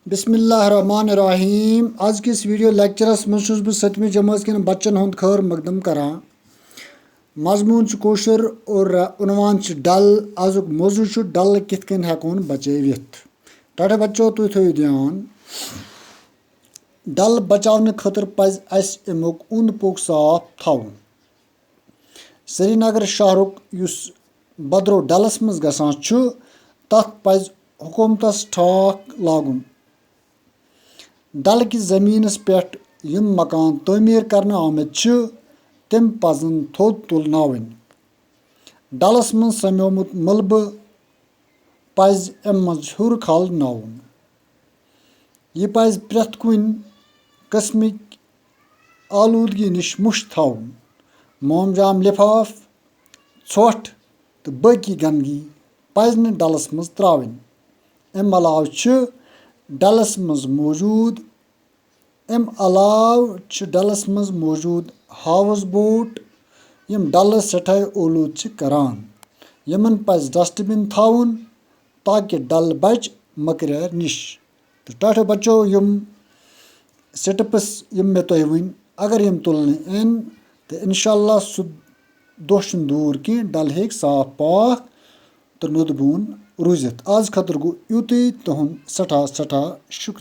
बिस्मिल्लाहिर्रहमानिर्रहीम। आज किस वीडियो लेक्चरस मज छुस बह 7वीं जमात के बच्चन हुंद खैर मकदम करान। मजमून कोशर और उनवान डल। आजुक मौजू छु डल कित कन हेकोन बचवित। टाटा बच्चों तुम थो ध्यान, डल बचाने खतर पज अस अमुक उंद पुक साफ थवन। श्रीनगर शहरुक युस बदरो डलस मज गसान छु तथ पज हुकूमतस ठाक लागुन। डल कि जमीनस पेट यम मकान तमीर करने आमत छु तिम पजन थोद तुलनावन। डलस मज समोमुत मलबे पज अम मज हुर खालनावन। यह पज प्रेथ कुन किस्मिक आलूदगी निश मुश थवन। मोमजाम लिफाफ, षोठ तो बाकी गंदगी पज न डलस मज त्रावन। अम अलाव छु डलस मज मौजूद हाउस बोट यम डलस सठाई ओलूद च करान। यमन पज डस्टबिन थवन ताकि डल बच मकरैर निश। तो टाटा बच्चों यम स्टेप्स यम मे तोह वन अगर यम तुलने इन तो इंशाअल्लाह सु दोह छुन दूर कि डल हेक साफ पाक तो नुत बोन रूजित। आज खतर गो युतुई तुहुंद सठा सठा शुक्रिया।